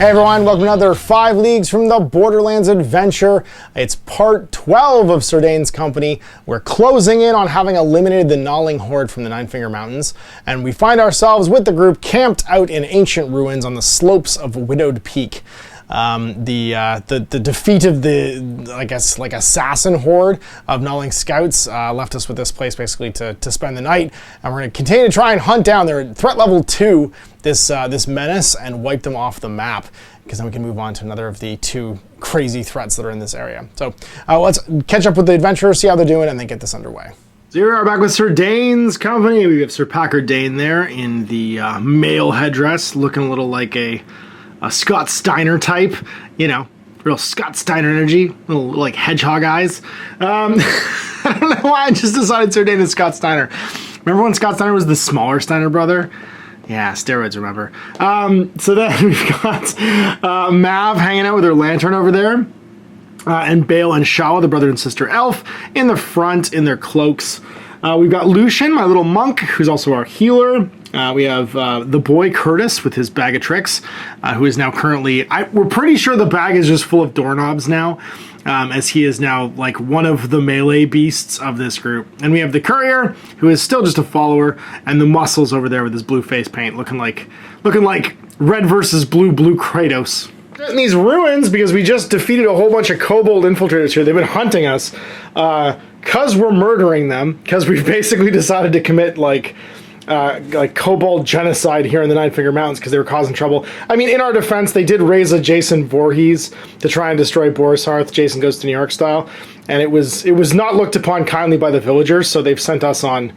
Hey everyone, welcome to another 5 Leagues from the Borderlands adventure. It's part 12 of Sir Dayne's company. We're closing in on having eliminated the gnawing horde from the Nine Finger Mountains, and we find ourselves with the group camped out in ancient ruins on the slopes of Widowed Peak. The defeat of the, I guess, like assassin horde of gnawing scouts left us with this place basically to spend the night, and we're going to continue to try and hunt down their threat level 2, this menace, and wipe them off the map, because then we can move on to another of the 2 crazy threats that are in this area. So let's catch up with the adventurers, see how they're doing, and then get this underway. So here we are back with Sir Dayne's company. We have Sir Packard Dayne there in the male headdress, looking a little like a Scott Steiner type, you know, real Scott Steiner energy, little like hedgehog eyes. I don't know why I just decided Sir Dayne is Scott Steiner. Remember when Scott Steiner was the smaller Steiner brother? Yeah, steroids, remember. So then we've got Mav hanging out with her lantern over there, and Bale and Shawa, the brother and sister elf, in the front in their cloaks. We've got Lucian, my little monk, who's also our healer. We have the boy Curtis with his bag of tricks, who is now currently... we're pretty sure the bag is just full of doorknobs now, as he is now like one of the melee beasts of this group. And we have the courier, who is still just a follower, and the muscles over there with his blue face paint, looking like red versus blue Kratos. In these ruins, because we just defeated a whole bunch of kobold infiltrators here. They've been hunting us, because we're murdering them, because we've basically decided to commit like kobold genocide here in the Nine Finger Mountains because they were causing trouble. I mean, in our defense, they did raise a Jason Voorhees to try and destroy Boar's Hearth, Jason Goes to New York style, and it was not looked upon kindly by the villagers, so they've sent us on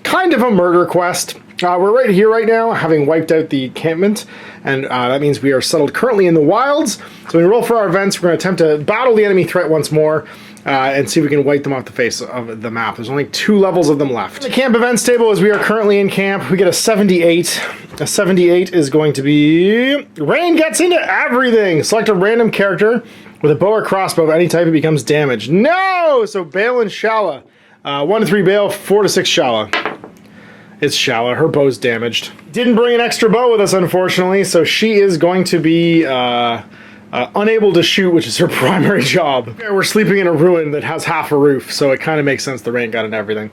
kind of a murder quest. We're right here right now, having wiped out the encampment, and that means we are settled currently in the wilds. So when we roll for our events, we're going to attempt to battle the enemy threat once more, and see if we can wipe them off the face of the map. There's only 2 levels of them left. The camp events table, as we are currently in camp, we get a 78. A 78 is going to be... Rain gets into everything! Select a random character with a bow or crossbow of any type, it becomes damaged. No! So Bale and Shala. 1 to 3 Bale, 4 to 6 Shala. It's Shala. Her bow's damaged. Didn't bring an extra bow with us, unfortunately, so she is going to be unable to shoot, which is her primary job. Okay, we're sleeping in a ruin that has half a roof, so it kind of makes sense the rain got into everything.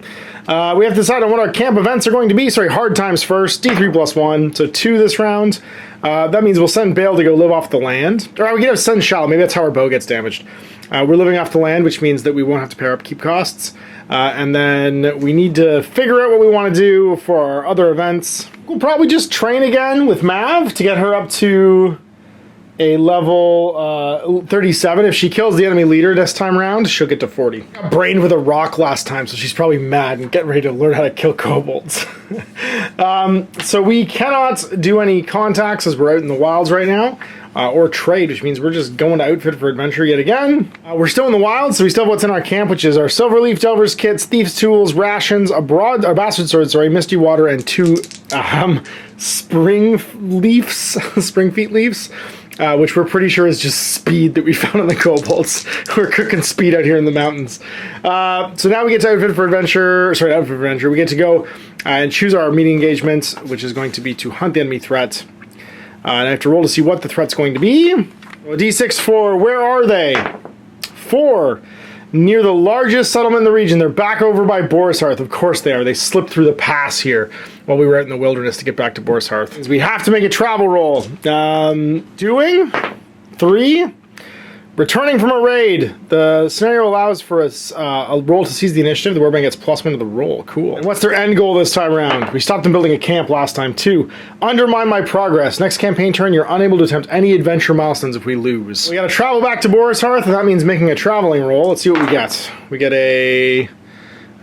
We have to decide on what our camp events are going to be. Sorry, hard times first. D3 plus 1, so 2 this round. That means we'll send Bale to go live off the land. Or we can have send Shala. Maybe that's how our bow gets damaged. We're living off the land, which means that we won't have to pay our upkeep costs. And then we need to figure out what we want to do for our other events. We'll probably just train again with Mav to get her up to a level 37. If she kills the enemy leader this time around, she'll get to 40. Got brained with a rock last time, so she's probably mad and getting ready to learn how to kill kobolds. So we cannot do any contacts as we're out in the wilds right now. Or trade, which means we're just going to outfit for adventure yet again. We're still in the wild, so we still have what's in our camp, which is our Silverleaf Delver's kits, Thief's tools, rations, a bastard sword, misty water, and 2 spring feet leaves, which we're pretty sure is just speed that we found on the kobolds. We're cooking speed out here in the mountains. So now we get to outfit for adventure. We get to go and choose our meeting engagement, which is going to be to hunt the enemy threat. And I have to roll to see what the threat's going to be. Well, D6 4, where are they? 4, near the largest settlement in the region. They're back over by Boar's Hearth. Of course they are. They slipped through the pass here while we were out in the wilderness to get back to Boar's Hearth. We have to make a travel roll. Doing 3. Returning from a raid. The scenario allows for a roll to seize the initiative. The warband gets +1 to the roll. Cool. And what's their end goal this time around? We stopped them building a camp last time too. Undermine my progress. Next campaign turn, you're unable to attempt any adventure milestones if we lose. We gotta travel back to Boar's Hearth, and that means making a traveling roll. Let's see what we get. We get a...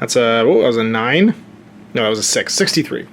that was a 9? No, that was a 6. 63.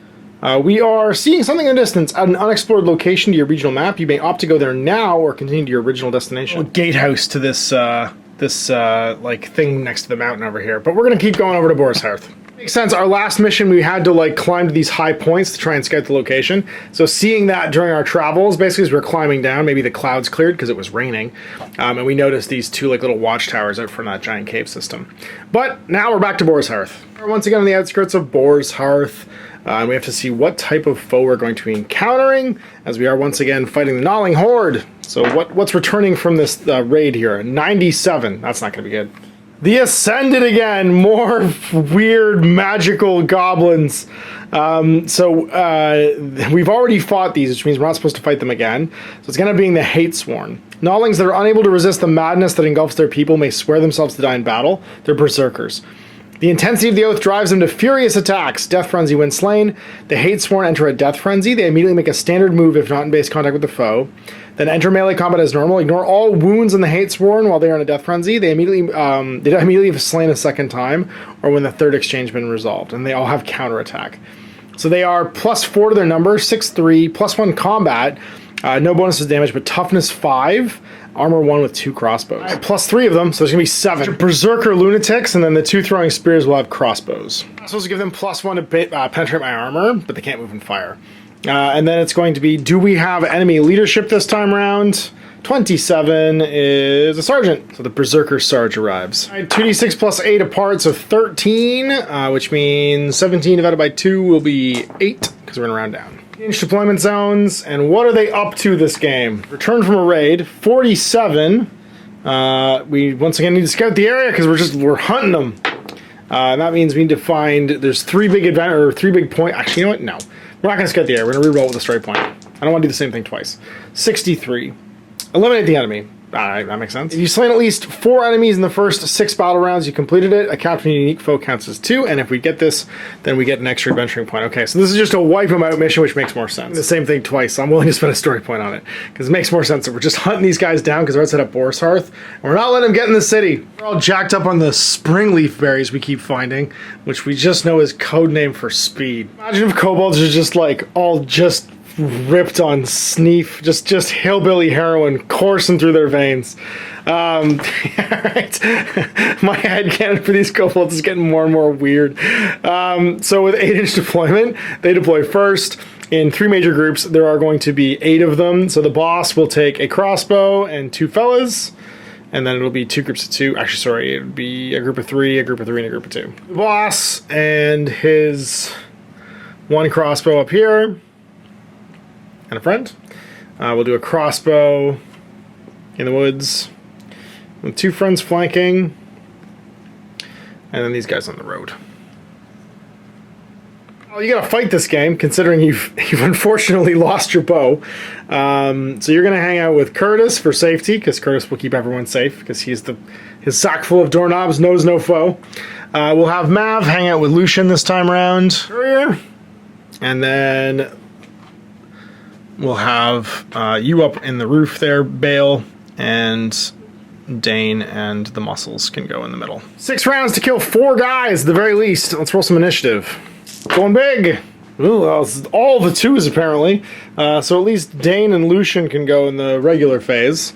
We are seeing something in the distance at an unexplored location to your regional map. You may opt to go there now or continue to your original destination. A gatehouse to this like thing next to the mountain over here. But we're going to keep going over to Boar's Hearth. Makes sense. Our last mission, we had to like climb to these high points to try and scout the location. So seeing that during our travels, basically as we were climbing down, maybe the clouds cleared because it was raining, and we noticed these two like little watchtowers out front of that giant cave system. But now we're back to Boar's Hearth. We're once again on the outskirts of Boar's Hearth. And we have to see what type of foe we're going to be encountering, as we are once again fighting the Gnawing Horde. So what's returning from this raid here? 97. That's not going to be good. The Ascended again. More weird magical goblins. We've already fought these, which means we're not supposed to fight them again. So it's going to be the Hatesworn. Gnawlings that are unable to resist the madness that engulfs their people may swear themselves to die in battle. They're berserkers. The intensity of the oath drives them to furious attacks. Death frenzy when slain. The Hatesworn enter a death frenzy. They immediately make a standard move if not in base contact with the foe. Then enter melee combat as normal. Ignore all wounds on the Hatesworn while they are in a death frenzy. They immediately have slain a second time, or when the third exchange has been resolved. And they all have counterattack. So they are +4 to their number, 6/3, +1 combat. No bonuses damage, but toughness 5. Armor 1 with 2 crossbows. Right, +3 of them, so there's gonna be 7. Berserker lunatics, and then the 2 throwing spears will have crossbows. I'm supposed to give them +1 to penetrate my armor, but they can't move and fire. And then it's going to be, do we have enemy leadership this time around? 27 is a sergeant. So the Berserker Sarge arrives. All right, 2d6 +8 apart, so 13, which means 17 divided by 2 will be 8, because we're gonna round down. Deployment zones, and what are they up to this game? Return from a raid, 47. We once again need to scout the area because we're hunting them. And that means we need to find, there's 3 big points. Actually, you know what? No. We're not going to scout the area. We're going to reroll with a straight point. I don't want to do the same thing twice. 63. Eliminate the enemy. Alright, that makes sense. If you slain at least 4 enemies in the first 6 battle rounds, you completed it. A captain unique foe counts as 2, and if we get this, then we get an extra adventuring point. Okay, so this is just a wipe them out mission, which makes more sense. The same thing twice, so I'm willing to spend a story point on it, because it makes more sense that we're just hunting these guys down, because we're outside of Boar's Hearth, and we're not letting them get in the city. We're all jacked up on the spring leaf berries we keep finding, which we just know is code name for speed. Imagine if kobolds are just like, all just ripped on sneef, just hillbilly heroin coursing through their veins. Right. My headcanon for these kobolds is getting more and more weird. So with 8-inch deployment, they deploy first. In 3 major groups, there are going to be 8 of them. So the boss will take a crossbow and 2 fellas. And then it'll be 2 groups of 2. Actually, sorry, it would be a group of 3, a group of 3, and a group of 2. The boss and his 1 crossbow up here. And a friend. We'll do a crossbow in the woods with 2 friends flanking, and then these guys on the road. Well, you gotta fight this game, considering you've unfortunately lost your bow. So you're gonna hang out with Curtis for safety, because Curtis will keep everyone safe, because his sack full of doorknobs knows no foe. We'll have Mav hang out with Lucian this time around. Courier. And then we'll have you up in the roof there, Bale, and Dayne and the muscles can go in the middle. 6 rounds to kill 4 guys at the very least. Let's roll some initiative. Going big. Ooh, well, all the 2s apparently. So at least Dayne and Lucian can go in the regular phase.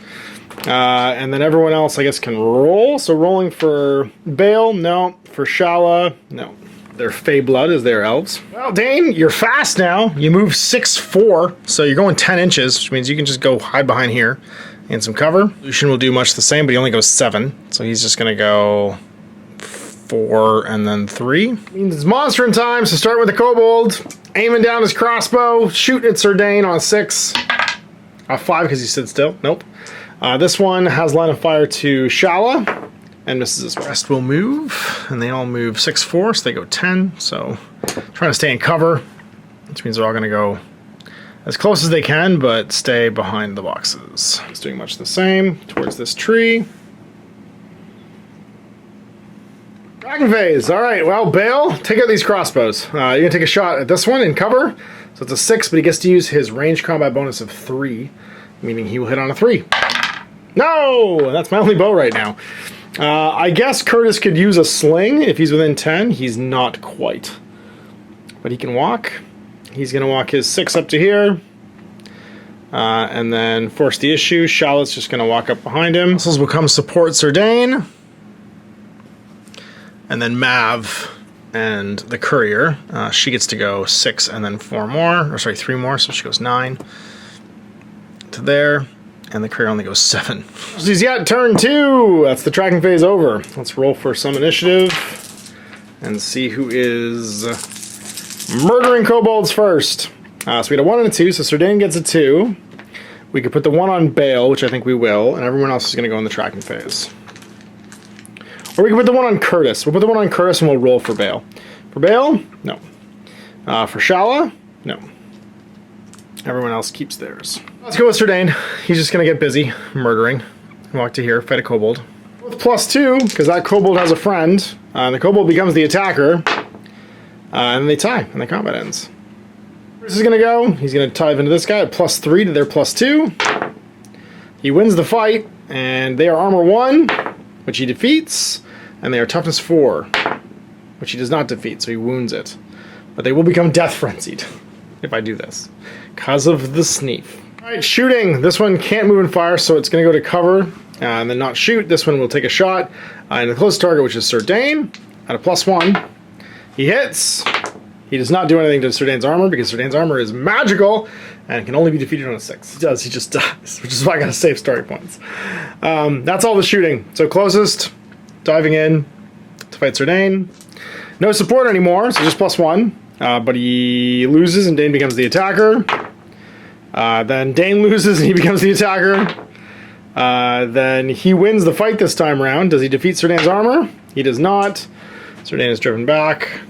And then everyone else, I guess, can roll. So rolling for Bale, no. For Shala, no. They're Fey blood as they're elves. Well, Dayne, you're fast now. You move 6'4", so you're going 10 inches, which means you can just go hide behind here and some cover. Lucian will do much the same, but he only goes 7, so he's just going to go 4 and then 3. Means it's monstering time, so start with the kobold. Aiming down his crossbow, shooting at Sir Dayne on a 6. 5 because he stood still. Nope. This one has line of fire to Shala. And misses as well. Rest will move, and they all move 6'4", so they go 10. So trying to stay in cover, which means they're all going to go as close as they can, but stay behind the boxes. It's doing much the same towards this tree. Dragon phase. All right, well, Bale, take out these crossbows. You're going to take a shot at this one in cover. So it's a 6, but he gets to use his range combat bonus of 3, meaning he will hit on a 3. No! That's my only bow right now. I guess Curtis could use a sling if he's within 10. He's not quite. But he can walk. He's going to walk his 6 up to here. And then force the issue. Shallot's just going to walk up behind him. Muscles will come support Sir Dayne. And then Mav and the courier, she gets to go 6 and then 4 more, or sorry, 3 more, so she goes 9 to there, and the courier only goes 7. She's yet turn 2. That's the tracking phase over. Let's roll for some initiative and see who is murdering kobolds first. So we had a 1 and a 2, so Sir Dayne gets a 2. We could put the 1 on Bale, which I think we will, and everyone else is going to go in the tracking phase. Or we can put the 1 on Curtis. We'll put the 1 on Curtis and we'll roll for Bale. For Bale? No. For Shala? No. Everyone else keeps theirs. Let's go with Sir Dayne. He's just going to get busy murdering. Walk to here, fight a kobold. With +2, because that kobold has a friend. The kobold becomes the attacker. And they tie, and the combat ends. Curtis is going to go. He's going to dive into this guy at +3 to their +2. He wins the fight, and they are armor 1, which he defeats. And they are toughness 4, which he does not defeat, so he wounds it. But they will become death frenzied if I do this, because of the sneef. Alright, shooting. This one can't move and fire, so it's going to go to cover, and then not shoot. This one will take a shot, and the closest target, which is Sir Dayne, at a +1. He hits. He does not do anything to Sir Dayne's armor, because Sir Dayne's armor is magical, and can only be defeated on a 6. He does, he just dies, which is why I gotta save story points. That's all the shooting. So closest, diving in to fight Sir Dayne. No support anymore, so just +1. But he loses and Dayne becomes the attacker. Then Dayne loses and he becomes the attacker. Then he wins the fight this time around. Does he defeat Sir Dayne's armor? He does not. Sir Dayne is driven back.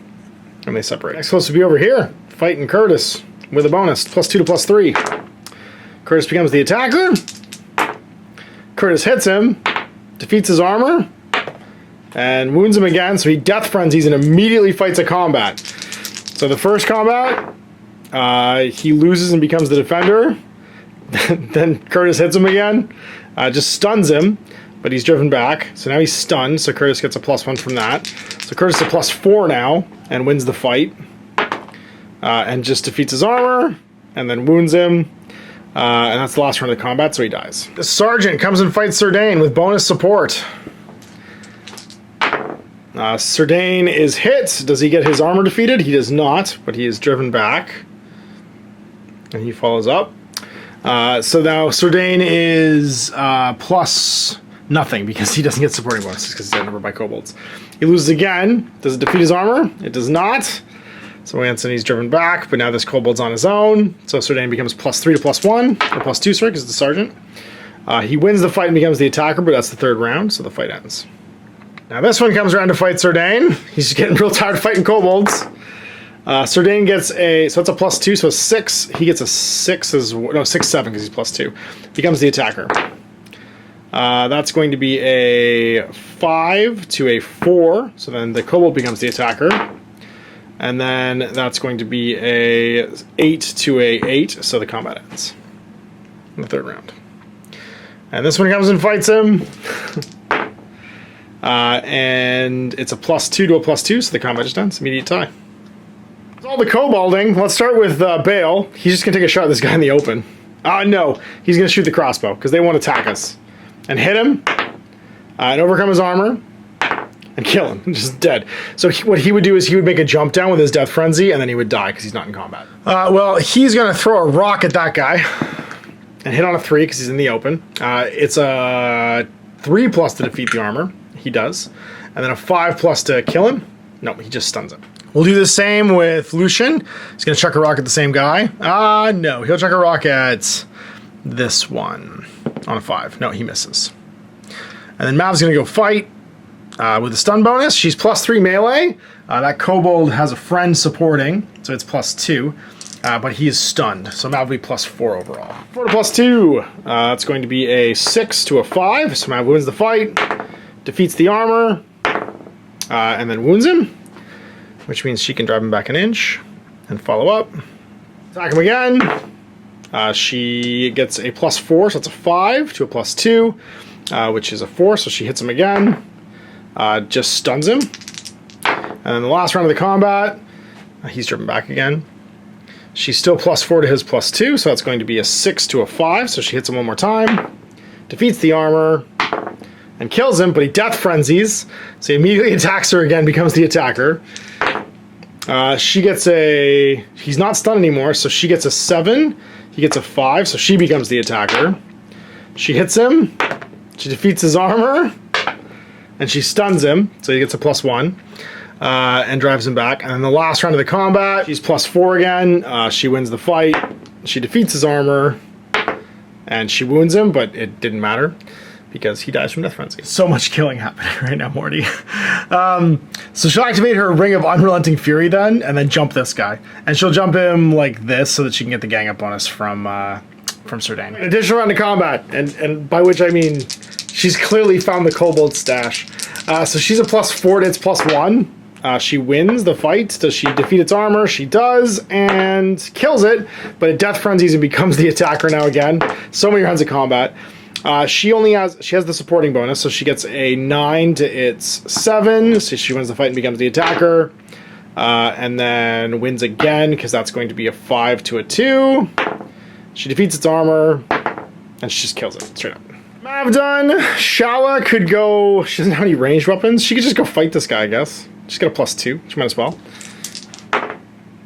And they separate. Next supposed to be over here. Fighting Curtis with a bonus. +2 to +3. Curtis becomes the attacker. Curtis hits him. Defeats his armor. And wounds him again, so he death frenzies and immediately fights a combat. So the first combat, he loses and becomes the defender. Then Curtis hits him again, just stuns him, but he's driven back. So now he's stunned, so Curtis gets a +1 from that. So Curtis is a +4 now, and wins the fight. And just defeats his armor, and then wounds him. And that's the last round of the combat, so he dies. The Sergeant comes and fights Sir Dayne with bonus support. Sir Dayne is hit. Does he get his armor defeated? He does not, but he is driven back. And he follows up. So now Sir Dayne is +0 because he doesn't get supporting bonuses because he's outnumbered by kobolds. He loses again. Does it defeat his armor? It does not. So Anthony's driven back, but now this kobold's on his own. So Sir Dayne becomes +3 to +1, or +2, sorry, because it's the Sergeant. He wins the fight and becomes the attacker, but that's the 3rd round, so the fight ends. Now this one comes around to fight Sir Dayne. He's getting real tired fighting kobolds. Sir Dayne gets a, so it's a +2, so a 6. He gets a 6 as well, no, 6, 7 because he's +2. Becomes the attacker. That's going to be a 5 to a 4, so then the kobold becomes the attacker. And then that's going to be a 8 to a 8, so the combat ends in the 3rd round. And this one comes and fights him. And it's a +2 to a +2, so the combat just ends. Immediate tie. It's all the kobolding. Let's start with Bale. He's just going to take a shot at this guy in the open. No. He's going to shoot the crossbow, because they won't attack us. And hit him. And overcome his armor. And kill him. Just dead. So what he would do is he would make a jump down with his death frenzy, and then he would die, because he's not in combat. Well, he's going to throw a rock at that guy. And hit on a 3, because he's in the open. It's a 3+ to defeat the armor. He does. And then a 5+ to kill him. No, he just stuns him. We'll do the same with Lucian. He's going to chuck a rock at the same guy. No. He'll chuck a rock at this one on a 5. No, he misses. And then Mav's going to go fight with a stun bonus. She's +3 melee. That kobold has a friend supporting, so it's +2. But he is stunned, so Mav will be +4 overall. 4 to +2. That's going to be a 6 to a 5. So Mav wins the fight. Defeats the armor, and then wounds him, which means she can drive him back an inch and follow up. Attack him again. She gets a +4, so it's a 5 to a +2, which is a 4, so she hits him again. Just stuns him. And then the last round of the combat, he's driven back again. She's still +4 to his +2, so that's going to be a 6 to a 5, so she hits him one more time. Defeats the armor. And kills him, but he death frenzies, so he immediately attacks her again, becomes the attacker. She gets a... He's not stunned anymore, so she gets a 7. He gets a 5, so she becomes the attacker. She hits him. She defeats his armor. And she stuns him, so he gets a +1. And drives him back. And then the last round of the combat, she's +4 again. She wins the fight. She defeats his armor. And she wounds him, but it didn't matter because he dies from Death Frenzy. So much killing happening right now, Morty. So she'll activate her Ring of Unrelenting Fury then, and then jump this guy. And she'll jump him like this so that she can get the gang up bonus from Sir Dayne. An additional round of combat, and by which I mean she's clearly found the Kobold stash. So she's a +4 to its +1. She wins the fight. Does she defeat its armor? She does, and kills it, but it Death Frenzies and becomes the attacker now again. So many rounds of combat. She has the supporting bonus, so she gets a 9 to its 7, so she wins the fight and becomes the attacker. And then wins again, because that's going to be a 5 to a 2. She defeats its armor, and she just kills it, straight up. Mav done. Shala could go... She doesn't have any ranged weapons. She could just go fight this guy, I guess. She's got a +2. She might as well.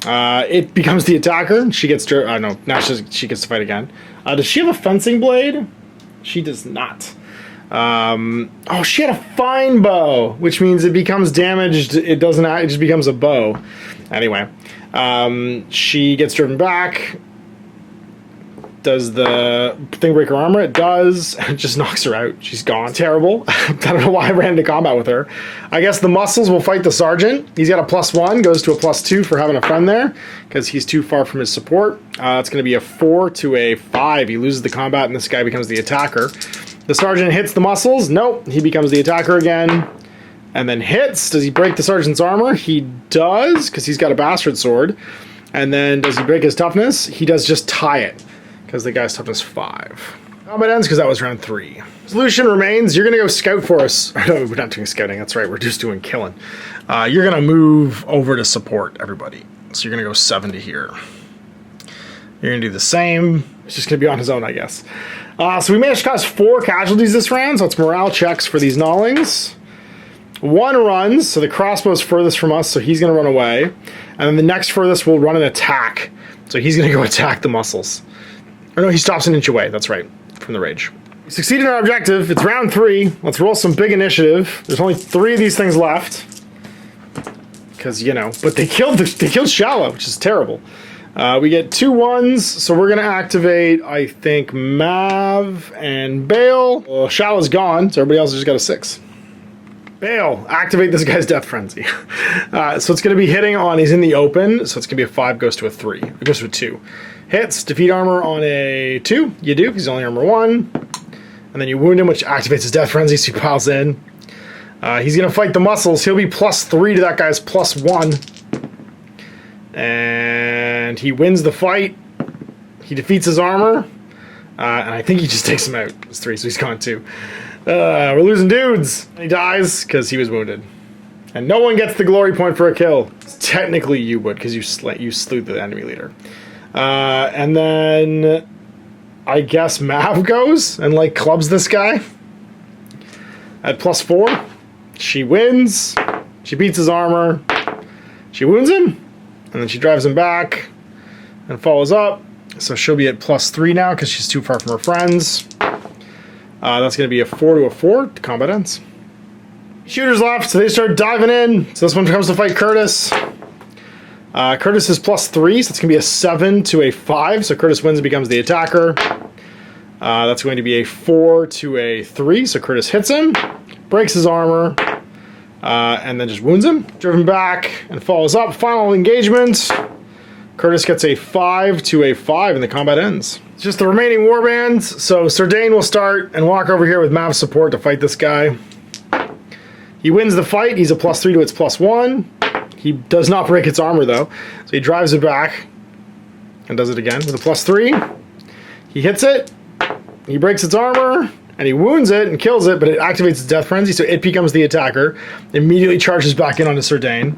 It becomes the attacker. She gets... no, now she gets to fight again. Does she have a fencing blade? She does not. Oh, she had a fine bow, which means it becomes damaged. It doesn't... It just becomes a bow. Anyway. She gets driven back. Does the thing break her armor? It does. It just knocks her out. She's gone. Terrible. I don't know why I ran into combat with her. I guess the muscles will fight the sergeant. He's got a +1, goes to a +2 for having a friend there, because he's too far from his support. It's going to be a 4 to a 5. He loses the combat, and this guy becomes the attacker. The sergeant hits the muscles. Nope. He becomes the attacker again. And then hits. Does he break the sergeant's armor? He does, because he's got a bastard sword. And then does he break his toughness? He does just tie it, because the guy's toughness 5. Combat ends because that was round 3. Solution remains, you're going to go scout for us. No, we're not doing scouting, that's right, we're just doing killing. You're going to move over to support everybody. So you're going to go 7 to here. You're going to do the same. It's just going to be on his own, I guess. So we managed to cause 4 casualties this round, so it's morale checks for these gnawlings. 1 runs, so the crossbow's furthest from us, so he's going to run away. And then the next furthest will run an attack. So he's going to go attack the muscles. Or no, he stops an inch away. That's right, from the rage. We succeeded in our objective. It's round 3. Let's roll some big initiative. There's only 3 of these things left. Because, you know, but they killed Shala, which is terrible. We get 2 1s, so we're going to activate, I think, Mav and Bale. Well, Shala's gone, so everybody else has just got a 6. Bale, activate this guy's Death Frenzy. So it's going to be hitting on, he's in the open, so it's going to be a 5, goes to a 3. It goes to a 2. Hits, defeat armor on a 2. You do, because he's only armor 1. And then you wound him, which activates his Death Frenzy, so he piles in. He's going to fight the muscles. He'll be +3 to that guy's +1. And he wins the fight. He defeats his armor. And I think he just takes him out. It's 3, so he's gone too. We're losing dudes. And he dies because he was wounded. And no one gets the glory point for a kill. Technically you would, because you slew the enemy leader. And then I guess Mav goes and like clubs this guy at +4. She wins. She beats his armor. She wounds him. And then she drives him back and follows up. So she'll be at +3 now because she's too far from her friends. That's going to be a 4 to a 4. Combat ends. Shooters left, so they start diving in. So this one comes to fight Curtis. Curtis is +3, so it's going to be a 7 to a 5. So Curtis wins and becomes the attacker. That's going to be a 4 to a 3. So Curtis hits him, breaks his armor, and then just wounds him. Driven back and follows up. Final engagement. Curtis gets a 5 to a 5, and the combat ends. It's just the remaining warbands. So Sir Dayne will start and walk over here with Mav's support to fight this guy. He wins the fight. He's a +3 to its +1. He does not break its armor, though. So he drives it back and does it again with a +3. He hits it. He breaks its armor. And he wounds it and kills it, but it activates its Death Frenzy, so it becomes the attacker. Immediately charges back in onto Sir Dayne.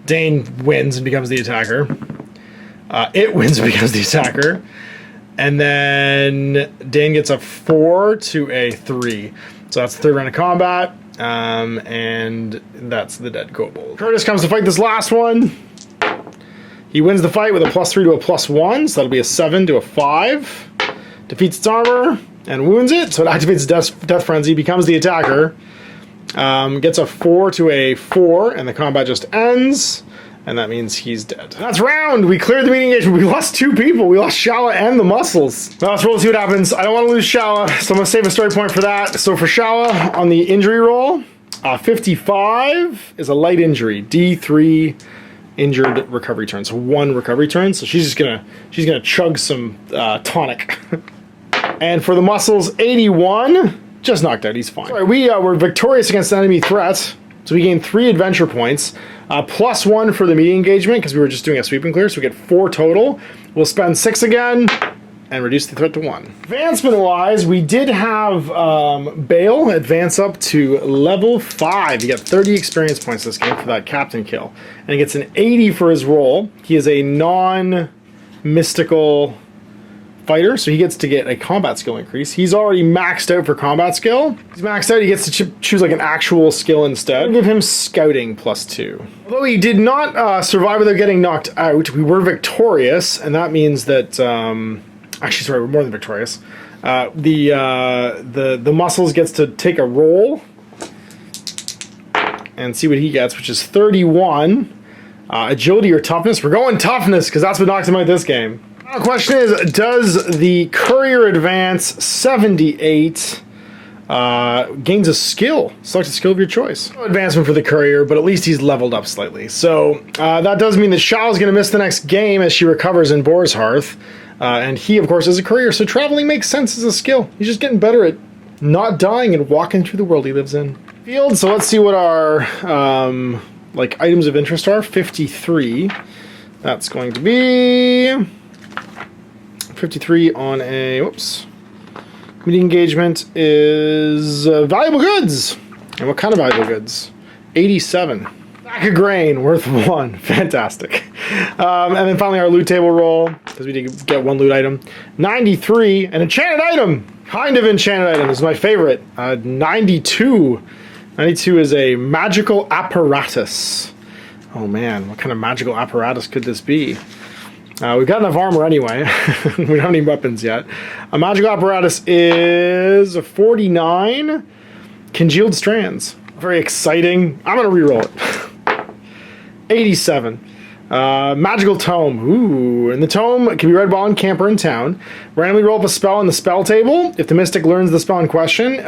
Dayne wins and becomes the attacker. It wins and becomes the attacker. And then Dayne gets a 4 to a 3. So that's the 3rd round of combat. And that's the dead kobold. Curtis comes to fight this last one. He wins the fight with a +3 to a +1, so that'll be a 7 to a 5. Defeats its armor and wounds it, so it activates Death Frenzy, becomes the attacker. Gets a 4 to a 4, and the combat just ends. And that means he's dead. That's round! We cleared the meeting engagement. We lost 2 people. We lost Shala and the muscles. Now let's roll to see what happens. I don't want to lose Shala, so I'm going to save a story point for that. So for Shala, on the injury roll, 55 is a light injury. D3 injured recovery turn. So 1 recovery turn. So she's gonna chug some tonic. And for the muscles, 81, just knocked out. He's fine. Sorry, we were victorious against enemy threat. So we gained 3 adventure points, +1 for the meeting engagement because we were just doing a sweep and clear, so we get 4 total. We'll spend 6 again and reduce the threat to 1. Advancement-wise, we did have Bale advance up to level 5. He got 30 experience points this game for that captain kill, and he gets an 80 for his role. He is a non-mystical fighter, so he gets to get a combat skill increase. He's already maxed out for combat skill. He's maxed out, he gets to choose like an actual skill instead. I'll give him scouting +2. Although he did not survive without getting knocked out, we were victorious, and that means that, actually sorry, we're more than victorious. The muscles gets to take a roll and see what he gets, which is 31. Agility or toughness? We're going toughness, because that's what knocked him out this game. The question is, does the courier advance 78 gains a skill? Select a skill of your choice. No advancement for the courier, but at least he's leveled up slightly. So that does mean that Shao is going to miss the next game as she recovers in Boar's Hearth. And he, of course, is a courier, so traveling makes sense as a skill. He's just getting better at not dying and walking through the world he lives in. Field, so let's see what our like items of interest are. 53. That's going to be 53 on a, whoops. Meeting engagement is valuable goods. And what kind of valuable goods? 87. Sack of grain, worth 1. Fantastic. And then finally our loot table roll, because we did get 1 loot item. 93, an enchanted item. Kind of enchanted item, this is my favorite. 92. 92 is a magical apparatus. Oh man, what kind of magical apparatus could this be? We've got enough armor anyway. We don't have any weapons yet. A magical apparatus is 49 congealed strands. Very exciting. I'm going to reroll it. 87. Magical tome. Ooh. And the tome can be read while in camp or in town. Randomly roll up a spell in the spell table. If the mystic learns the spell in question,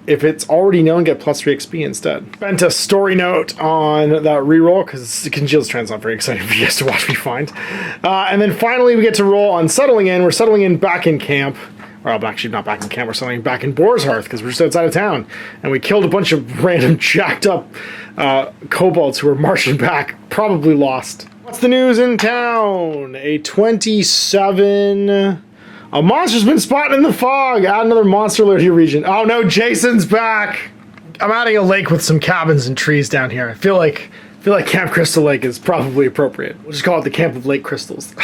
if it's already known, get +3 XP instead. Spent a story note on that reroll because congealed strand's not very exciting for you guys to watch me find. And then finally we get to roll on settling in. We're settling in back in camp. Well, actually not back in camp, we're settling back in Boar's Hearth because we're just outside of town. And we killed a bunch of random jacked up kobolds who were marching back, probably lost. What's the news in town? A 27... A monster's been spotted in the fog. Add another monster alert to your region. Oh no, Jason's back. I'm adding a lake with some cabins and trees down here. I feel like Camp Crystal Lake is probably appropriate. We'll just call it the Camp of Lake Crystals.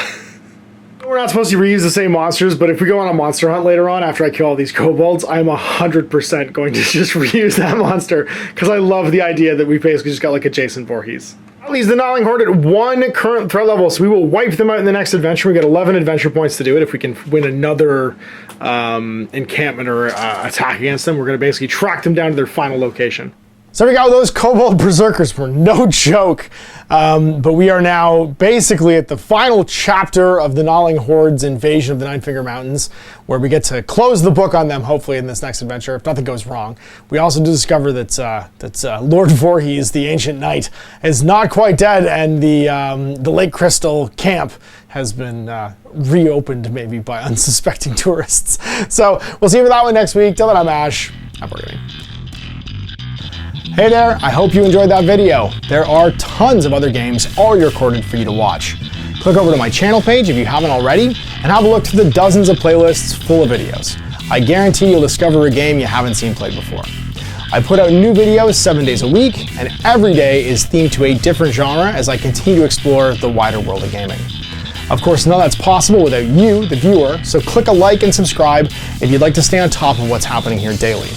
We're not supposed to reuse the same monsters, but if we go on a monster hunt later on after I kill all these kobolds, I'm 100% going to just reuse that monster because I love the idea that we basically just got like a Jason Voorhees. That leaves the Gnawing Horde at 1 current threat level, so we will wipe them out in the next adventure. We get 11 adventure points to do it. If we can win another encampment or attack against them, we're going to basically track them down to their final location. So there we go, those kobold berserkers were no joke. But we are now basically at the final chapter of the Gnawing Horde's invasion of the Nine Finger Mountains, where we get to close the book on them, hopefully, in this next adventure, if nothing goes wrong. We also do discover that Lord Voorhees, the ancient knight, is not quite dead, and the Lake Crystal camp has been reopened, maybe, by unsuspecting tourists. So we'll see you for that one next week. Till then, I'm Ash. I'm Boar Gaming. Hey there, I hope you enjoyed that video. There are tons of other games already recorded for you to watch. Click over to my channel page if you haven't already, and have a look through the dozens of playlists full of videos. I guarantee you'll discover a game you haven't seen played before. I put out new videos 7 days a week, and every day is themed to a different genre as I continue to explore the wider world of gaming. Of course, none of that's possible without you, the viewer, so click a like and subscribe if you'd like to stay on top of what's happening here daily.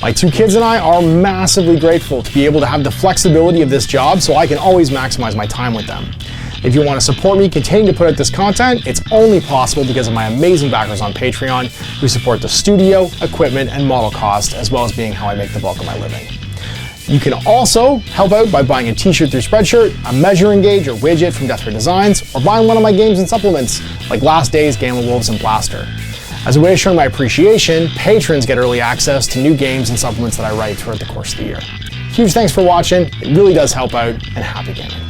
My 2 kids and I are massively grateful to be able to have the flexibility of this job so I can always maximize my time with them. If you want to support me continue to put out this content, it's only possible because of my amazing backers on Patreon who support the studio, equipment, and model cost, as well as being how I make the bulk of my living. You can also help out by buying a t-shirt through Spreadshirt, a measuring gauge or widget from Desperate Designs, or buying one of my games and supplements like Last Days, Game of Wolves, and Blaster. As a way of showing my appreciation, patrons get early access to new games and supplements that I write throughout the course of the year. Huge thanks for watching, it really does help out, and happy gaming.